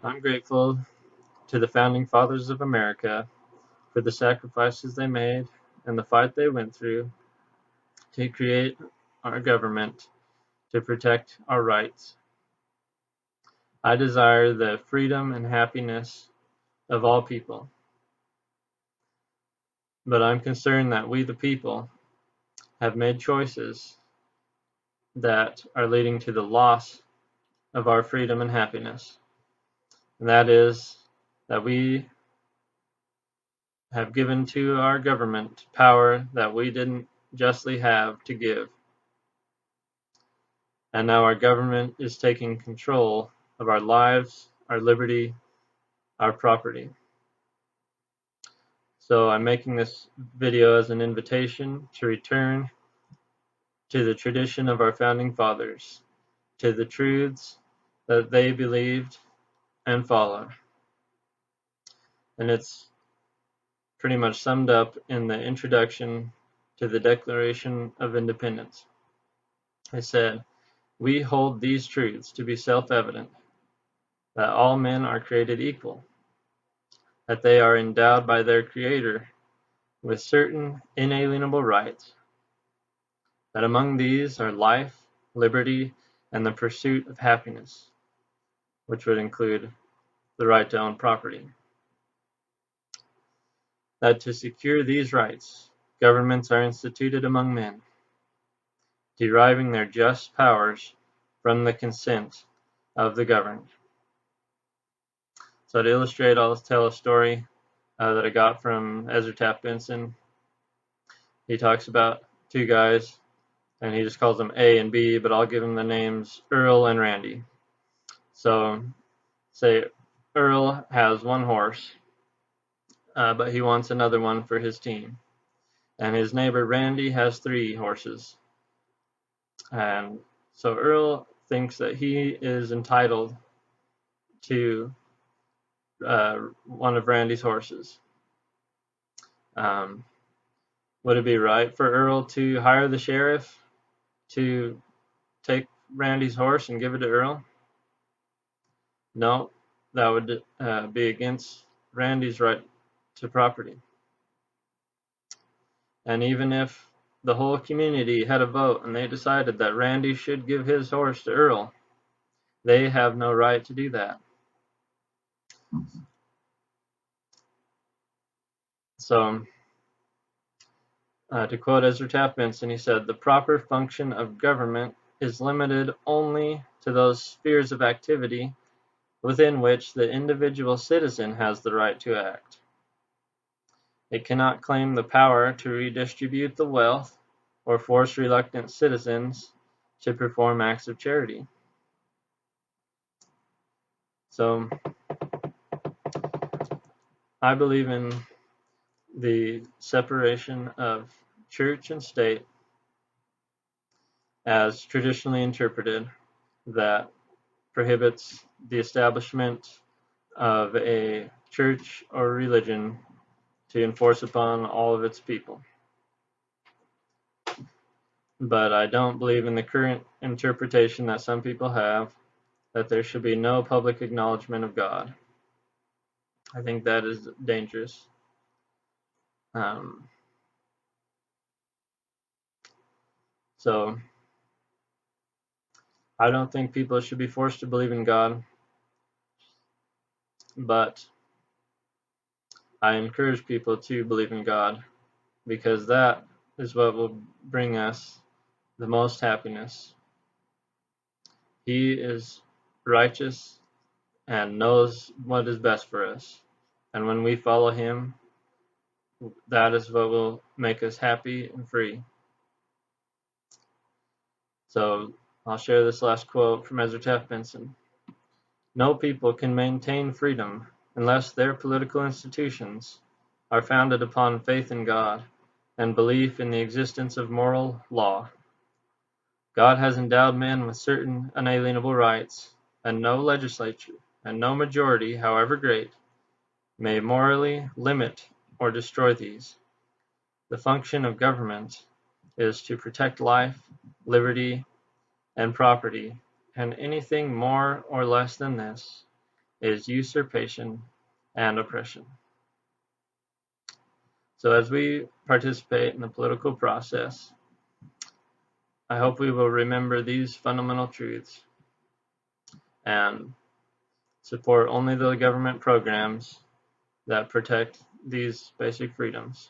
I'm grateful to the founding fathers of America for the sacrifices they made and the fight they went through to create our government to protect our rights. I desire the freedom and happiness of all people, but I'm concerned that we, the people, have made choices that are leading to the loss of our freedom and happiness. And that is that we have given to our government power that we didn't justly have to give. And now our government is taking control of our lives, our liberty, our property. So I'm making this video as an invitation to return to the tradition of our founding fathers, to the truths that they believed and followed. And it's pretty much summed up in the introduction to the Declaration of Independence. I said, "We hold these truths to be self-evident, that all men are created equal, that they are endowed by their Creator with certain inalienable rights, that among these are life, liberty, and the pursuit of happiness," which would include the right to own property. That to secure these rights, governments are instituted among men, deriving their just powers from the consent of the governed. So to illustrate, I'll tell a story that I got from Ezra Taft Benson. He talks about two guys, and he just calls them A and B, but I'll give them the names Earl and Randy. So, say Earl has one horse, but he wants another one for his team. And his neighbor Randy has 3 horses. And so Earl thinks that he is entitled to one of Randy's horses. Would it be right for Earl to hire the sheriff to take Randy's horse and give it to Earl? No, that would be against Randy's right to property. And even if the whole community had a vote and they decided that Randy should give his horse to Earl, they have no right to do that. So, to quote Ezra Taft Benson, he said, "The proper function of government is limited only to those spheres of activity within which the individual citizen has the right to act. It cannot claim the power to redistribute the wealth or force reluctant citizens to perform acts of charity." So, I believe in the separation of church and state as traditionally interpreted, that prohibits the establishment of a church or religion to enforce upon all of its people. But I don't believe in the current interpretation that some people have, that there should be no public acknowledgement of God. I think that is dangerous. So I don't think people should be forced to believe in God, but I encourage people to believe in God, because that is what will bring us the most happiness. He is righteous and knows what is best for us. And when we follow him, that is what will make us happy and free. So I'll share this last quote from Ezra Taft Benson. "No people can maintain freedom unless their political institutions are founded upon faith in God and belief in the existence of moral law. God has endowed men with certain unalienable rights, and no legislature and no majority, however great, may morally limit or destroy these. The function of government is to protect life, liberty, and property, and anything more or less than this is usurpation and oppression. So as we participate in the political process, I hope we will remember these fundamental truths and support only the government programs that protect these basic freedoms.